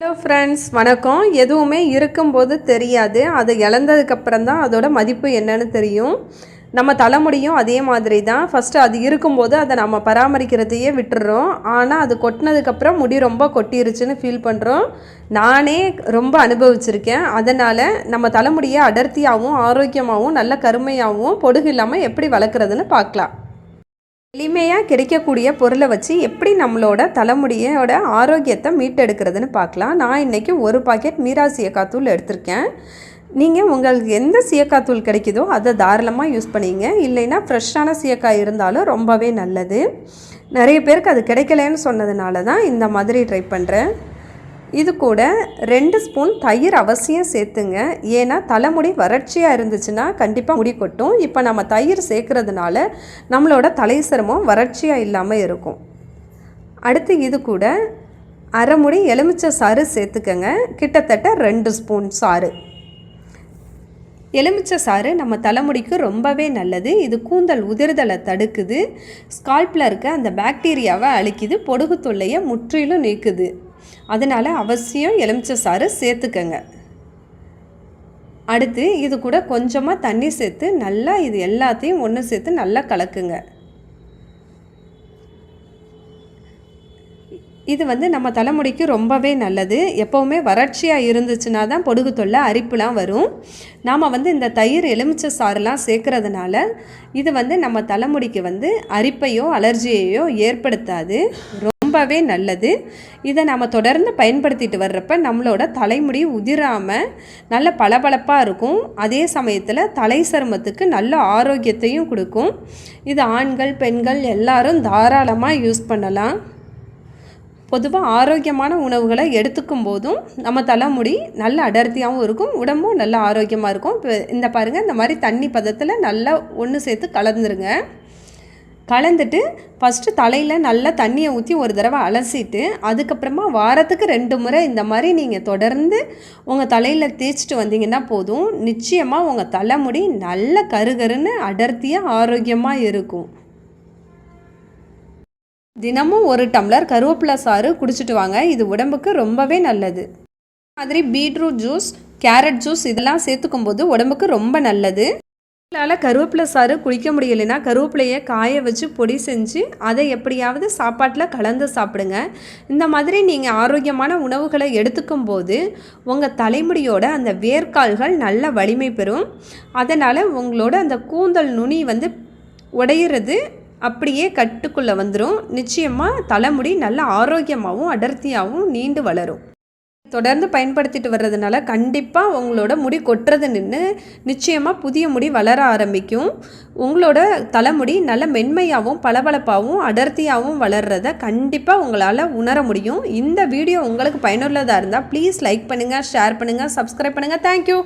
Hello friends, வணக்கம். எதுவுமே இருக்கும்போது தெரியாது, அது இழந்ததுக்கப்புறம் தான் அதோட மதிப்பு என்னன்னு தெரியும். நம்ம தலைமுடியும் அதே மாதிரி தான். ஃபஸ்ட்டு அது இருக்கும்போது அதை நம்ம பராமரிக்கிறதையே விட்டுடுறோம். ஆனால் அது கொட்டினதுக்கப்புறம் முடி ரொம்ப கொட்டிருச்சுன்னு ஃபீல் பண்ணுறோம். நானே ரொம்ப அனுபவிச்சிருக்கேன். அதனால் நம்ம தலைமுடியை அடர்த்தியாகவும் ஆரோக்கியமாகவும் நல்ல கருமையாகவும் பொடுகு இல்லாமல் எப்படி வளர்க்குறதுன்னு பார்க்கலாம். எளிமையாக கிடைக்கக்கூடிய பொருளை வச்சு எப்படி நம்மளோட தலைமுடியோட ஆரோக்கியத்தை மீட்டெடுக்கிறதுன்னு பார்க்கலாம். நான் இன்றைக்கி ஒரு பாக்கெட் மீரா சீயக்காத்தூள் எடுத்திருக்கேன். நீங்கள் உங்களுக்கு எந்த சீயக்காத்தூள் கிடைக்குதோ அதை தாராளமாக யூஸ் பண்ணிங்க. இல்லைன்னா ஃப்ரெஷ்ஷான சீயக்காய் இருந்தாலும் ரொம்பவே நல்லது. நிறைய பேருக்கு அது கிடைக்கலன்னு சொன்னதுனால தான் இந்த மாதிரி ட்ரை பண்ணுறேன். இது கூட 2 ஸ்பூன் தயிர் அவசியம் சேர்த்துங்க. ஏன்னா தலைமுடி வறட்சியாக இருந்துச்சுன்னா கண்டிப்பாக முடி கொட்டும். இப்போ நம்ம தயிர் சேர்க்குறதுனால நம்மளோட தலை சருமம் வறட்சியாக இல்லாமல் இருக்கும். அடுத்து இது கூட அரை முடி எலுமிச்சை சாறு சேர்த்துக்கங்க. கிட்டத்தட்ட 2 ஸ்பூன் சாறு. எலுமிச்சை சாறு நம்ம தலைமுடிக்கு ரொம்பவே நல்லது. இது கூந்தல் உதிர்தலை தடுக்குது, ஸ்கால்பில் இருக்க அந்த பாக்டீரியாவை அழிக்குது, பொடுகு தொல்லையை முற்றிலும் நீக்குது. அதனால் அவசியம் எலுமிச்சை சாறு சேர்த்துக்கங்க. அடுத்து இது கூட கொஞ்சமாக தண்ணி சேர்த்து நல்லா இது எல்லாத்தையும் ஒன்று சேர்த்து நல்லா கலக்குங்க. இது நம்ம தலைமுடிக்கு ரொம்பவே நல்லது. எப்போவுமே வறட்சியாக இருந்துச்சுன்னா தான் பொடுகு தொல்லை அரிப்புலாம் வரும். நாம் இந்த தயிர் எலுமிச்சை சாறுலாம் சேர்க்குறதுனால இது நம்ம தலைமுடிக்கு அரிப்பையோ அலர்ஜியையோ ஏற்படுத்தாது. ரொம்பவே நல்லது. இதை நம்ம தொடர்ந்து பயன்படுத்திட்டு வர்றப்ப நம்மளோட தலைமுடி உதிராமல் நல்ல பளபளப்பாக இருக்கும். அதே சமயத்தில் தலை சருமத்துக்கு நல்ல ஆரோக்கியத்தையும் கொடுக்கும். இது ஆண்கள் பெண்கள் எல்லாரும் தாராளமாக யூஸ் பண்ணலாம். பொதுவாக ஆரோக்கியமான உணவுகளை எடுத்துக்கும் போதும் நம்ம தலைமுடி நல்ல அடர்த்தியாகவும் இருக்கும், உடம்பும் நல்ல ஆரோக்கியமாக இருக்கும். இப்போ இந்த பாருங்கள், இந்த மாதிரி தண்ணி பதத்தில் நல்லா ஒன்று சேர்த்து கலந்துருங்க. கலந்துட்டு ஃபஸ்ட்டு தலையில் நல்லா தண்ணியை ஊற்றி ஒரு தடவை அலசிட்டு அதுக்கப்புறமா வாரத்துக்கு 2 முறை இந்த மாதிரி நீங்கள் தொடர்ந்து உங்கள் தலையில் தேய்ச்சிட்டு வந்தீங்கன்னா போதும். நிச்சயமாக உங்கள் தலைமுடி நல்ல கருகருன்னு அடர்த்தியாக ஆரோக்கியமாக இருக்கும். தினமும் 1 டம்ளர் கருவேப்பிலை சாறு குடிச்சிட்டு வாங்க. இது உடம்புக்கு ரொம்பவே நல்லது. மாதிரி பீட்ரூட் ஜூஸ், கேரட் ஜூஸ் இதெல்லாம் சேர்த்துக்கும் போது உடம்புக்கு ரொம்ப நல்லது. இதனால் கருவேப்பிலை சாறு குடிக்க முடியலைன்னா கருவேப்பிலையை காய வச்சு பொடி செஞ்சு அதை எப்படியாவது சாப்பாட்டில் கலந்து சாப்பிடுங்க. இந்த மாதிரி நீங்கள் ஆரோக்கியமான உணவுகளை எடுத்துக்கும் போது உங்கள் தலைமுடியோட அந்த வேர்க்கால்கள் நல்ல வலிமை பெறும். அதனால் உங்களோட அந்த கூந்தல் நுனி உடையிறது அப்படியே கட்டுக்குள்ளே வந்துடும். நிச்சயமாக தலைமுடி நல்ல ஆரோக்கியமாகவும் அடர்த்தியாகவும் நீண்டு வளரும். தொடர்ந்து பயன்படுத்திட்டு வர்றதுனால கண்டிப்பாக உங்களோட முடி கொட்டுறது நின்று நிச்சயமாக புதிய முடி வளர ஆரம்பிக்கும். உங்களோட தலைமுடி நல்ல மென்மையாகவும் பளபளப்பாகவும் அடர்த்தியாகவும் வளர்கிறத கண்டிப்பாக உங்களால் உணர முடியும். இந்த வீடியோ உங்களுக்கு பயனுள்ளதாக இருந்தால் ப்ளீஸ் லைக் பண்ணுங்கள், ஷேர் பண்ணுங்கள், சப்ஸ்கிரைப் பண்ணுங்கள். தேங்க்யூ.